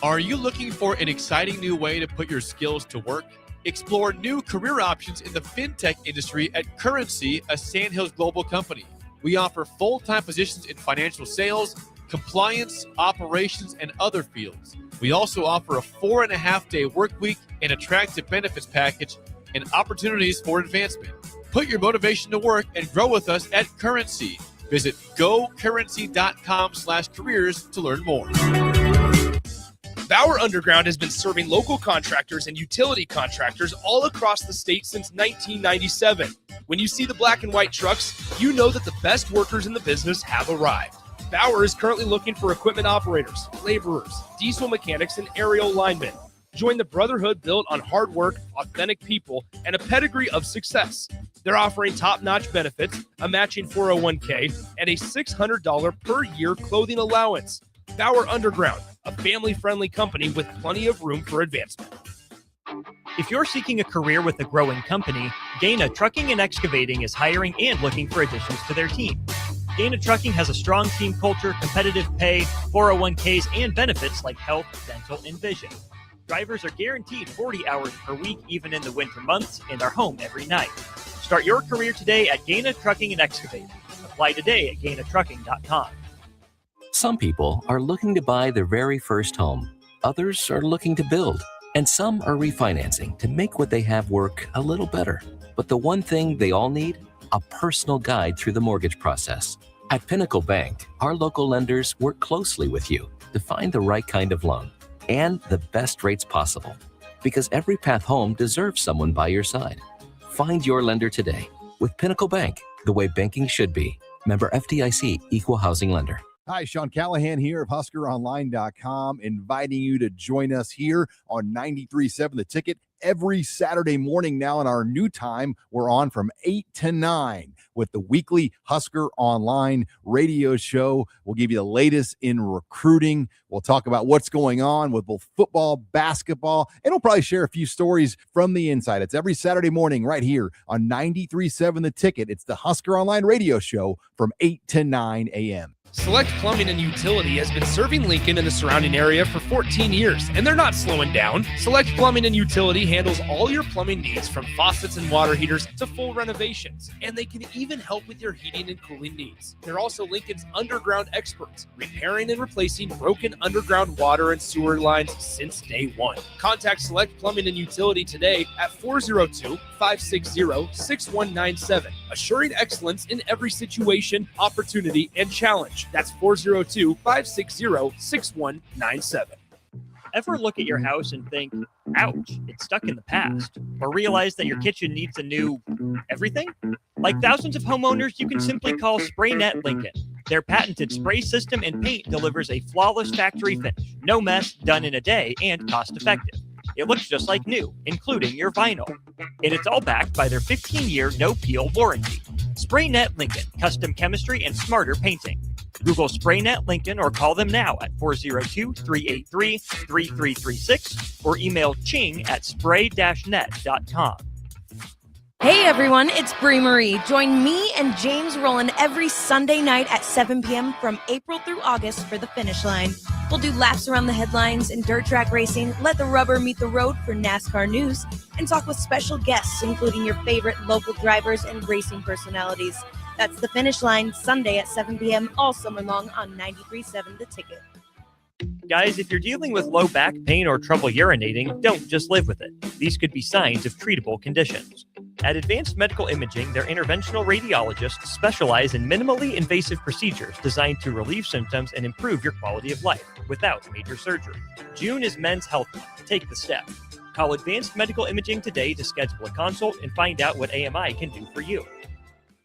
Are you looking for an exciting new way to put your skills to work? Explore new career options in the fintech industry at Currency, a Sandhills global company. We offer full-time positions in financial sales, compliance, operations, and other fields. We also offer a 4.5-day work week, an attractive benefits package, and opportunities for advancement. Put your motivation to work and grow with us at Currency. Visit gocurrency.com/careers to learn more. Bauer Underground has been serving local contractors and utility contractors all across the state since 1997. When you see the black and white trucks, you know that the best workers in the business have arrived. Bauer is currently looking for equipment operators, laborers, diesel mechanics, and aerial linemen. Join the brotherhood built on hard work, authentic people, and a pedigree of success. They're offering top-notch benefits, a matching 401k, and a $600 per year clothing allowance. Bauer Underground, a family-friendly company with plenty of room for advancement. If you're seeking a career with a growing company, Gaina Trucking and Excavating is hiring and looking for additions to their team. Gaina Trucking has a strong team culture, competitive pay, 401ks, and benefits like health, dental, and vision. Drivers are guaranteed 40 hours per week, even in the winter months, and are home every night. Start your career today at Gaina Trucking and Excavating. Apply today at GainaTrucking.com. Some people are looking to buy their very first home. Others are looking to build. And some are refinancing to make what they have work a little better. But the one thing they all need? A personal guide through the mortgage process. At Pinnacle Bank, our local lenders work closely with you to find the right kind of loan and the best rates possible. Because every path home deserves someone by your side. Find your lender today with Pinnacle Bank, the way banking should be. Member FDIC, Equal Housing Lender. Hi, Sean Callahan here of HuskerOnline.com, inviting you to join us here on 93.7 The Ticket every Saturday morning now. In our new time, we're on from 8 to 9 with the weekly Husker Online radio show. We'll give you the latest in recruiting. We'll talk about what's going on with both football, basketball, and we'll probably share a few stories from the inside. It's every Saturday morning right here on 93.7 The Ticket. It's the Husker Online radio show from 8 to 9 a.m. Select Plumbing and Utility has been serving Lincoln and the surrounding area for 14 years, and they're not slowing down. Select Plumbing and Utility handles all your plumbing needs, from faucets and water heaters to full renovations, and they can even help with your heating and cooling needs. They're also Lincoln's underground experts, repairing and replacing broken underground water and sewer lines since day one. Contact Select Plumbing and Utility today at 402-560-6197, assuring excellence in every situation, opportunity, and challenge. That's 402-560-6197. Ever look at your house and think, ouch, it's stuck in the past? Or realize that your kitchen needs a new everything? Like thousands of homeowners, you can simply call SprayNet Lincoln. Their patented spray system and paint delivers a flawless factory finish, no mess, done in a day, and cost-effective. It looks just like new, including your vinyl. And it's all backed by their 15-year no-peel warranty. SprayNet Lincoln, custom chemistry and smarter painting. Google SprayNet Lincoln or call them now at 402-383-3336 or email ching@spray-net.com. Hey everyone, it's Brie Marie. Join me and James Rowland every Sunday night at 7 p.m. from April through August for the finish line. We'll do laps around the headlines in dirt track racing, let the rubber meet the road for NASCAR news, and talk with special guests, including your favorite local drivers and racing personalities. That's the finish line, Sunday at 7 p.m. all summer long on 93.7 The Ticket. Guys, if you're dealing with low back pain or trouble urinating, don't just live with it. These could be signs of treatable conditions. At Advanced Medical Imaging, their interventional radiologists specialize in minimally invasive procedures designed to relieve symptoms and improve your quality of life without major surgery. June is Men's Health Month. Take the step. Call Advanced Medical Imaging today to schedule a consult and find out what AMI can do for you.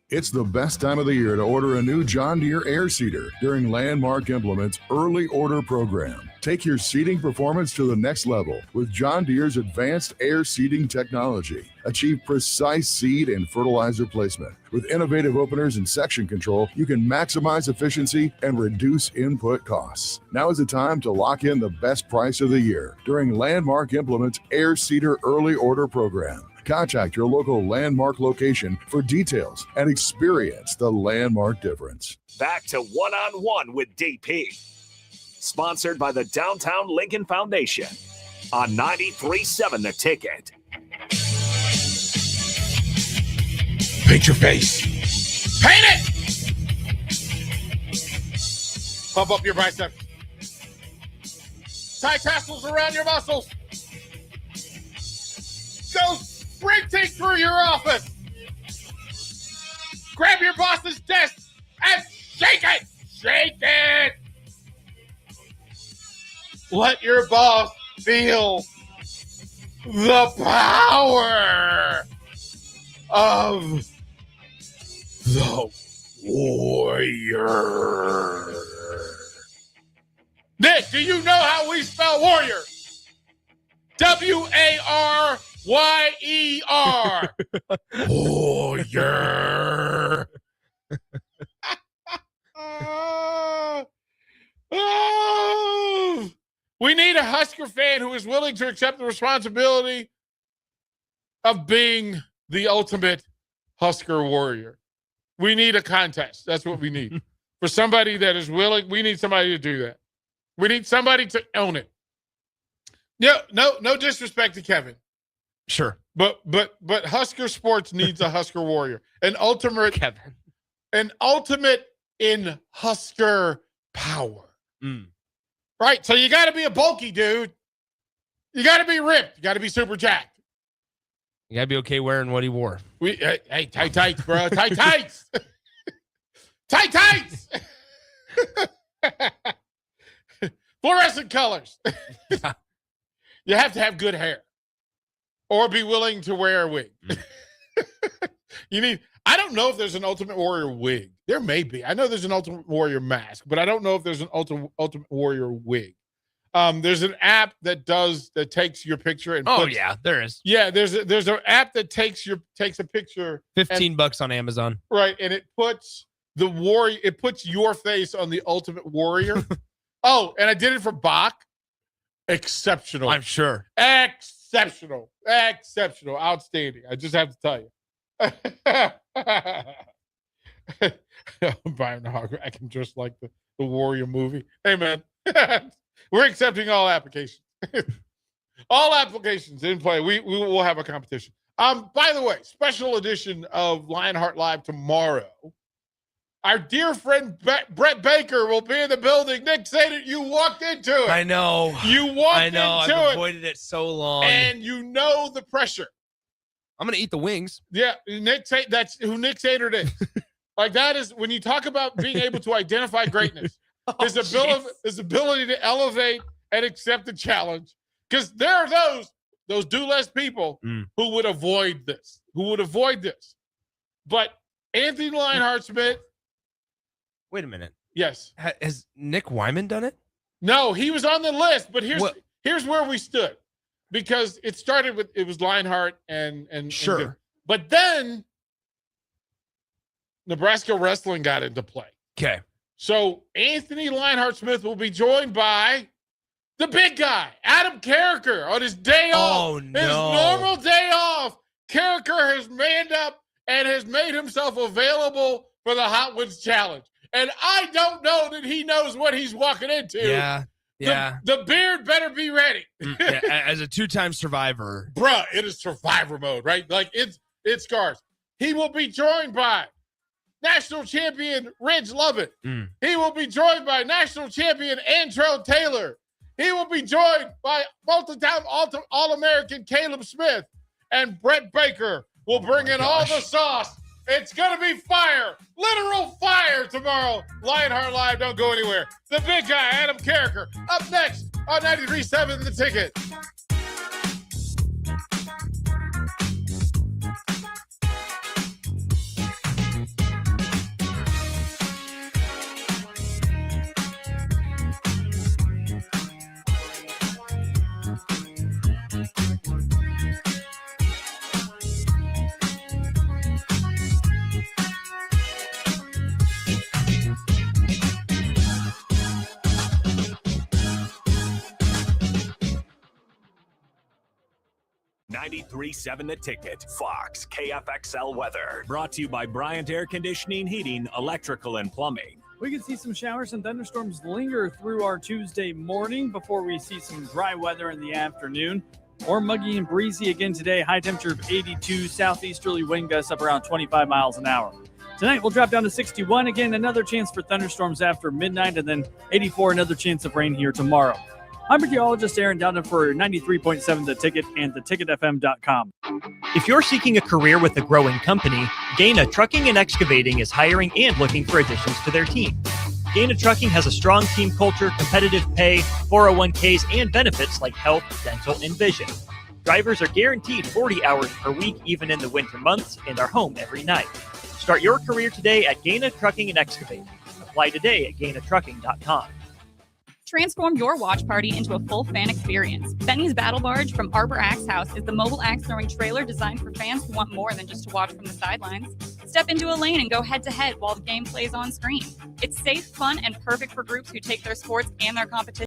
It's the best time of the year to order a new John Deere air seeder during Landmark Implement's early order program. Take your seeding performance to the next level with John Deere's advanced air seeding technology. Achieve precise seed and fertilizer placement. With innovative openers and section control, you can maximize efficiency and reduce input costs. Now is the time to lock in the best price of the year during Landmark Implement's air seeder early order program. Contact your local Landmark location for details and experience the Landmark difference. Back to One-on-One with DP. Sponsored by the Downtown Lincoln Foundation on 93.7 The Ticket. Paint your face. Paint it! Pump up your biceps. Tie tassels around your muscles. Go sprinting through your office. Grab your boss's desk and shake it. Shake it. Let your boss feel the power of the warrior. Nick, do you know how we spell warrior? W-A-R-Y-E-R. Warrior. We need a Husker fan who is willing to accept the responsibility of being the ultimate Husker warrior. We need a contest. That's what we need. For somebody that is willing, we need somebody to do that. We need somebody to own it. No disrespect to Kevin. Sure. But Husker sports needs a Husker warrior. An ultimate Kevin. An ultimate in Husker power. Mm. Right? So you got to be a bulky dude. You got to be ripped. You got to be super jacked. You got to be okay wearing what he wore. Hey, tight tights, bro. Tight tights. Tight tights. Fluorescent colors. You have to have good hair or be willing to wear a wig. I don't know if there's an Ultimate Warrior wig. There may be. I know there's an Ultimate Warrior mask, but I don't know if there's an Ultimate Warrior wig. There's an app that takes your picture and there is. Yeah, there's an app that takes a picture. $15 on Amazon. Right, and it puts your face on the Ultimate Warrior. Oh, and I did it for Bach. Exceptional. I'm sure. Exceptional. Outstanding. I just have to tell you. I'm buying the hog. I can just like the Warrior movie. Hey, man. We're accepting all applications. All applications in play. We will have a competition. By the way, special edition of Lionheart Live tomorrow. Our dear friend Brett Baker will be in the building. Nick said it. You walked into it. I know. You walked into it. I've avoided it so long. And you know the pressure. I'm going to eat the wings. Yeah, that's who Nick Sater is. Like, that is, when you talk about being able to identify greatness, his ability to elevate and accept the challenge. Because there are those do less people who would avoid this. But Anthony Lionheart-Smith. Wait a minute. Yes. Has Nick Wyman done it? No, he was on the list, but here's where we stood. Because it started with, it was Lionheart and sure. But then Nebraska wrestling got into play. Okay. So Anthony Lionheart-Smith will be joined by the big guy, Adam Carricker, on his day off. Oh, no. His normal day off. Carricker has manned up and has made himself available for the Hot Woods Challenge. And I don't know that he knows what he's walking into. Yeah. The beard better be ready. As a two-time survivor. Bruh, it is survivor mode, right? Like, it's scars. He will be joined by national champion Ridge Lovett. He will be joined by national champion Antrell Taylor. He will be joined by multi-time All-American Caleb Smith. And Brett Baker will bring in all the sauce. It's going to be fire, literal fire tomorrow. Lionheart Live, don't go anywhere. The big guy, Adam Carricker, up next on 93.7 The Ticket. .7 The Ticket, Fox, KFXL weather. Brought to you by Bryant Air Conditioning, Heating, Electrical, and Plumbing. We can see some showers and thunderstorms linger through our Tuesday morning before we see some dry weather in the afternoon. More muggy and breezy again today. High temperature of 82, southeasterly wind gusts up around 25 miles an hour. Tonight we'll drop down to 61. Again, another chance for thunderstorms after midnight, and then 84, another chance of rain here tomorrow. I'm meteorologist Aaron Dowden for 93.7 The Ticket and theticketfm.com. If you're seeking a career with a growing company, Gaina Trucking and Excavating is hiring and looking for additions to their team. Gaina Trucking has a strong team culture, competitive pay, 401ks, and benefits like health, dental, and vision. Drivers are guaranteed 40 hours per week, even in the winter months, and are home every night. Start your career today at Gaina Trucking and Excavating. Apply today at gainatrucking.com. Transform your watch party into a full fan experience. Benny's Battle Barge from Arbor Axe House is the mobile axe throwing trailer designed for fans who want more than just to watch from the sidelines. Step into a lane and go head-to-head while the game plays on screen. It's safe, fun, and perfect for groups who take their sports and their competition